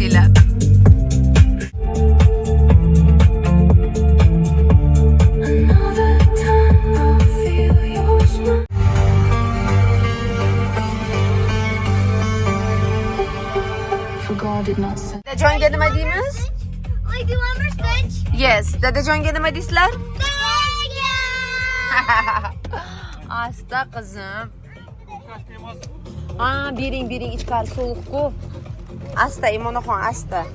bilsanglar. Dadajonga nima deymiz? Yes, dadajonga nima deysizlar? Asta qizim. Bering, ichkari sovuq-ku. Asta, Imonaxon, asta.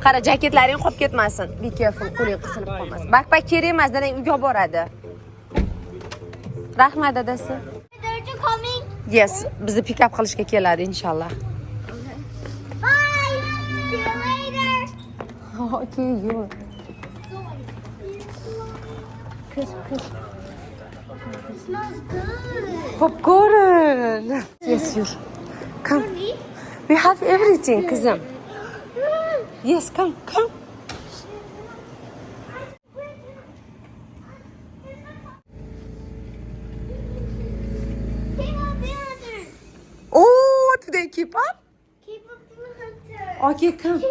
Qara, jaketlaring qolib ketmasin. Be careful, qo'ling qisilib qolmasin. Bakpak kerak emas, dadang uyga olib boradi. Rahmat dadasi. Yes, bizni pick up qilishga keladi inshaalloh. Bye. See you later. Okay, you. It smells good. Popcorn. Yes, you. Come. We have everything, kızım. Yes, come. Oh, do they keep up? Keep up the hunter. Okay, come.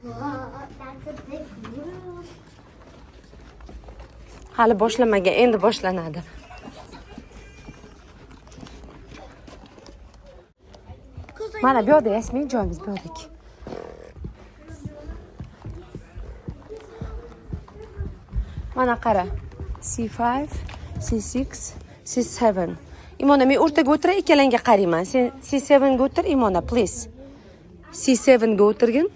Whoa, that's a big roof. Hali boshlamagan, endi boshlanadi. Mana bu yerda Yasmin joyimiz bu yerdagi. Mana qara. C5, C6, C7. Imona, men o'rtaga o'tiray, ikkalangga qarayman. Sen C7 ga o'tir, Imona, please. C7 ga o'tirgin.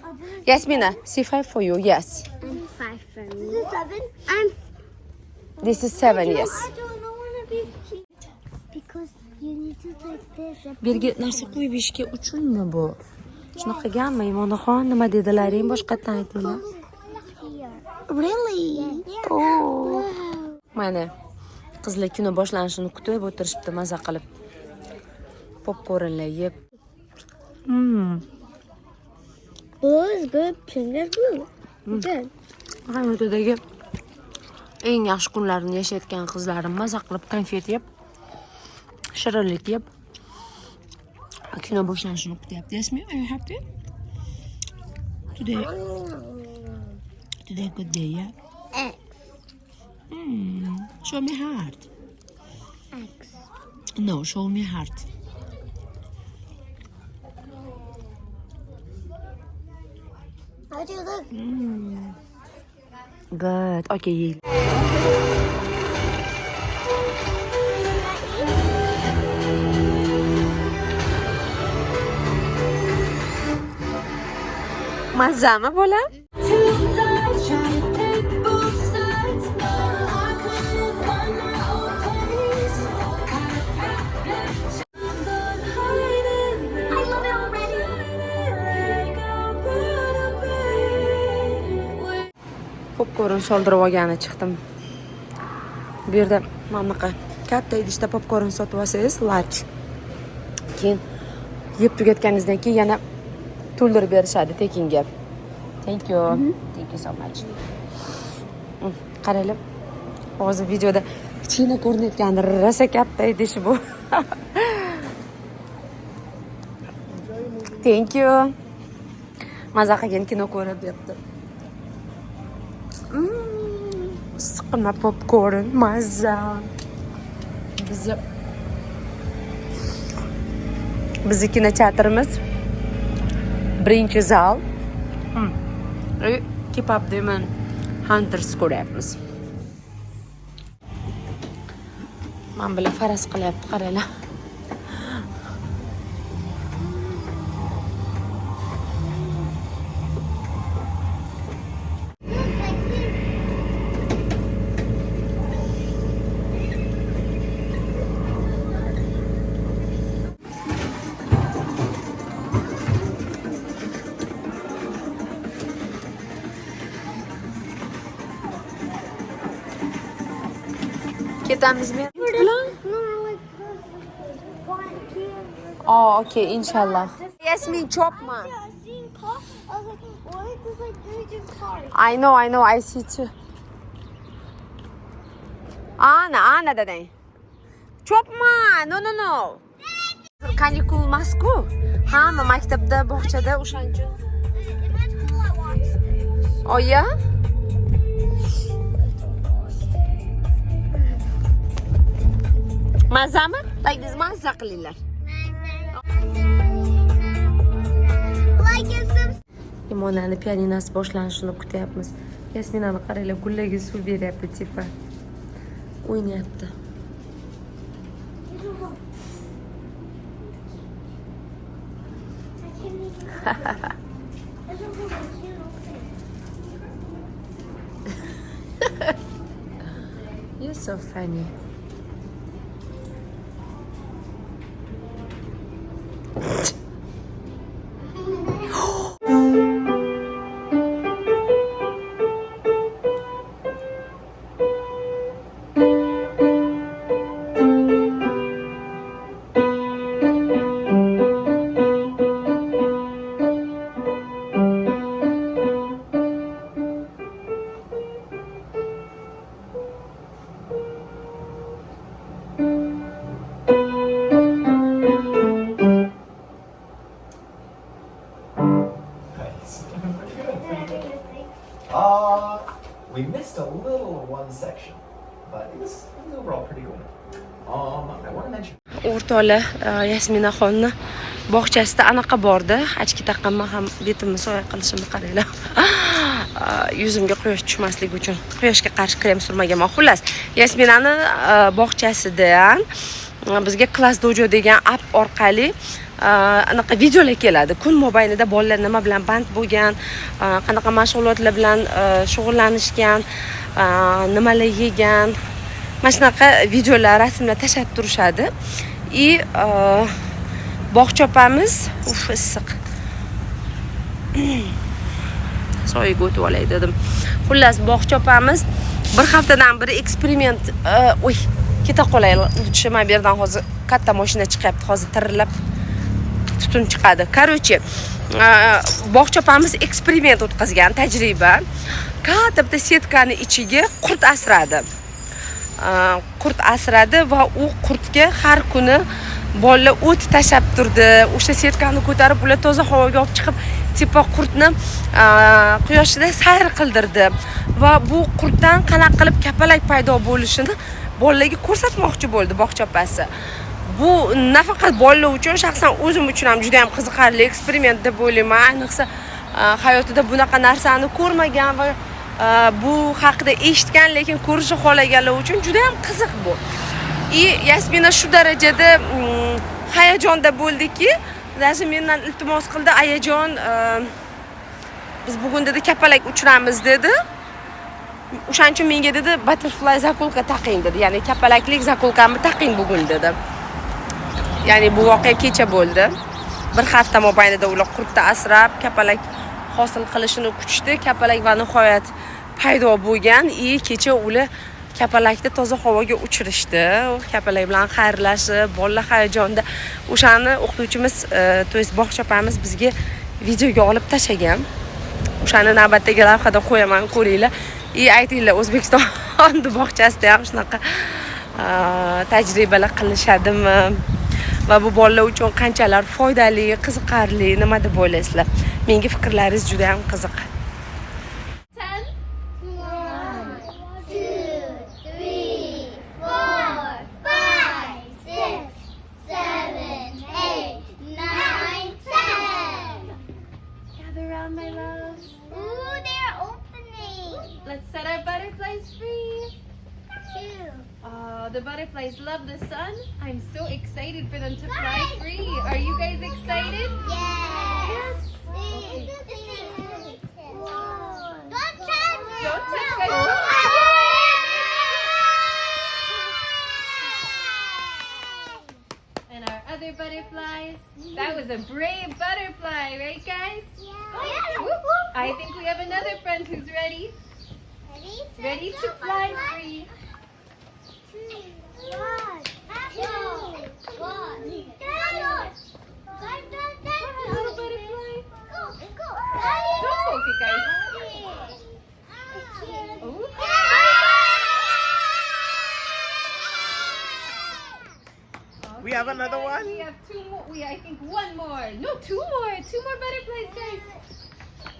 Yasmina, C5 for you, yes. I'm 5 for me. This is 7? This is 7, yes. I don't want to be cute. Because you need to take this. Birga narsa qo'yib ishga uchunmi bu? Shunaqaganmi, Imonaxon, nima dedilaring? Boshqatdan aytinglar. Here. Really? Oh. Mana qizlar kino boshlanishini kutib o'tirishibdi maza qilib. Popcornlar yeb. Oh, it's good. Finger good. Good. Hayotidagi eng yaxshi kunlarini yashayotgan qizlarim maza qilib konfet yeb, shirinlik yeb kino boshlanishini kutyapti. Yasmin, are you happy? Today good day, yeah? X. Show me heart. X. No, show me heart. How do you look? Good. Okay, yiyin. Mazami bola? Popcorn soldirib olgani chiqdim. Bu yerda mana bunaqa katta idishda popcorn sotib olsangiz, large. Keyin yeb tugatganingizdan keyin yana to'ldirib berishadi tekinga. Thank you. Thank you so much. Qaranglar. Hozir videoda kichkina ko'rinayotgandi, rosa katta idish bu. Thank you. Maza qilgan kino ko'rib yapti. Sıkma popcorn, maza. Bizi kinoteatrimiz birinchi zal. Keep up deyman. Hunters ko'ryapmiz. Men bilan faraz qilyapti, qaranglar. Ketamizmi? Oh, okay, inshaalloh. Yasmin, chopma. I know, I see too. Ana dadang. Chopma. No. Kanikul emas-ku. Hamma maktabda, bog'chada o'shaning uchun. Oya? Mazami? Tag'ingiz mazza qilinglar. Imonani pianinasi boshlanishini kutyapmiz. Yasminani qaranglar, gullarga suv beryapti, tipa. O'ynayapti. You're so funny. We missed a little one section, but it was overall pretty good. I want to mention. O'rtoqlar, Yasminaxonni bog'chasida anaqa bordi. Ochki taqqanman ham betimni soya qilishimni qaranglar. Yuzimga quyosh tushmasligi uchun quyoshga qarshi krem surmaganman. Xullas, Yasminani bog'chasidan bizga Class Dojo degan app orqali anaqa videolar keladi. Kun mobaynida bolalar nima bilan band bo'lgan, qanaqa mashg'ulotlar bilan shug'ullanishgan, nimalar yegan, mana shunaqa videolar, rasmlar tashlab turishadi. Bog'cha opamiz, issiq. Soyaga o'tib olay dedim. Xullas, bog'cha opamiz bir haftadan beri eksperiment, keta qolay, tushimay bu yerdan hozir katta mashina chiqyapti, hozir tirillab tutun chiqadi. Короче, bog'cha opamiz eksperiment o'tkazgan, tajriba. Katta bitta setkani ichiga qurt asradi. Va u qurtga har kuni bolalar o't tashab turdi. O'sha setkani ko'tarib, ular toza havoga olib chiqib, tipa qurtni quyoshda sayr qildirdi. Va bu qurtdan qanaqa qilib kapalak paydo bo'lishini bolalarga ko'rsatmoqchi bo'ldi bog'cha opasi. Bu nafaqat bolalar uchun, shaxsan o'zim uchun ham juda ham qiziqarli eksperiment deb o'ylayman. Ayniqsa hayotida bunaqa narsani ko'rmagan va bu haqida eshitgan, lekin ko'rishni xohlaganlar uchun juda ham qiziq bu. Yasmina shu darajada hayajonda bo'ldiki, даже mendan iltimos qildi, ayajon, biz bugun dedi kapalak uchiramiz dedi. O'shaning uchun menga dedi butterfly zakulka taqing dedi. Ya'ni kapalaklik zakulkamni taqing bugun dedi. Ya'ni bu voqea kecha bo'ldi. Bir hafta mobaynida ular qurtda asrab, kapalak hosil qilishini kutishdi. Kapalak va nihoyat paydo bo'lgan. Kecha ular kapalakni toza havoga uchirishdi. Kapalak bilan xayrlashib, bolalar hayajonda. O'shani o'qituvchimiz, to есть bog'cha opamiz bizga videoga olib tashlagan. O'shani navbatdagi lavhada qo'yaman, ko'ringlar. Aytinglar, O'zbekiston bog'chasida ham shunaqa tajribalar qilishadimi? Va bu bolalar uchun qanchalar foydali, qiziqarli, nima deb o'ylaysizlar? Menga fikrlaringiz juda ham qiziq. 10. My loves. Ooh, they're opening. Let's set our butterflies free. 2. Oh, the butterflies love the sun. I'm so excited for them to fly free. Are you guys excited? Yes. Don't touch it. Don't touch it. And our other butterflies. That was a brave butterfly, right, guys? Yeah. Whoop, whoop. I think we have another friend who's ready. Ready to fly free. 1, 2, 1. Little butterfly. Go. Don't poke it, guys. Ooh. We have another one? We have two more. I think one more. No, two more. Two more butterflies, guys.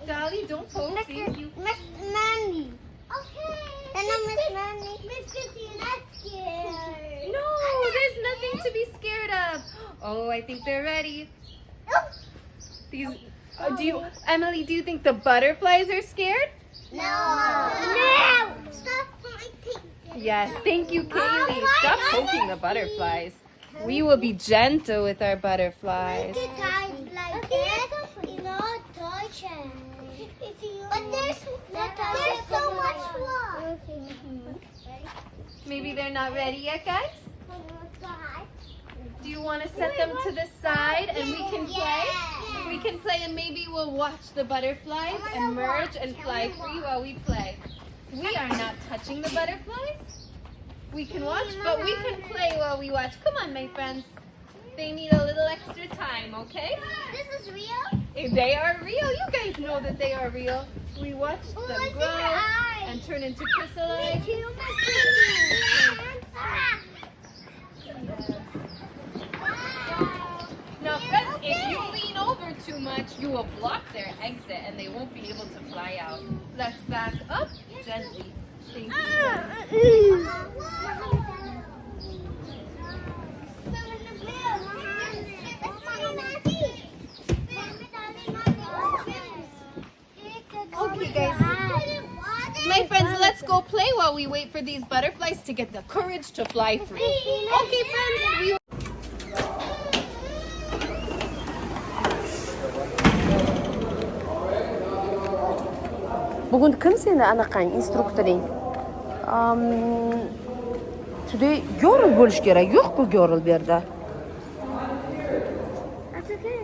Dolly, don't poke. Thank you. Miss Mandy. Okay. And I'm Miss Mandy. Miss Kitty, not scared. No, there's nothing to be scared of. Oh, I think they're ready. These. Emily? Do you think the butterflies are scared? No. No. Stop pointing. Yes. Thank you, Kaylee. Stop poking the butterflies. We will be gentle with our butterflies. Guys, like this, you know, torture. But there's so much more. Maybe they're not ready yet, guys. Do you want to set them to the side and we can play? We can play and maybe we'll watch the butterflies emerge and fly free while we play. We are not touching the butterflies. We can watch, but we can play while we watch. Come on, my friends. They need a little extra time, okay? This is real? If they are real, you guys know that they are real. We watch them What's in grow their eyes? and turn into chrysalis. Now, friends, if you lean over too much, you will block their exit and they won't be able to fly out. Let's back up gently. Thank you. Okay, guys. My friends, let's go play while we wait for these butterflies to get the courage to fly free. Okay, friends. Bugun kim seni anaqang instruktoring? Today girl bo'lish kerak. Yo'q-ku girl bu yerda. That's okay.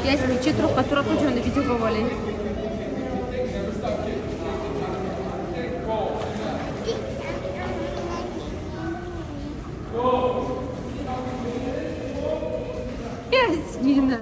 Ясмин, четырёхка тура qo'shonda video qilib oling. Ясмина.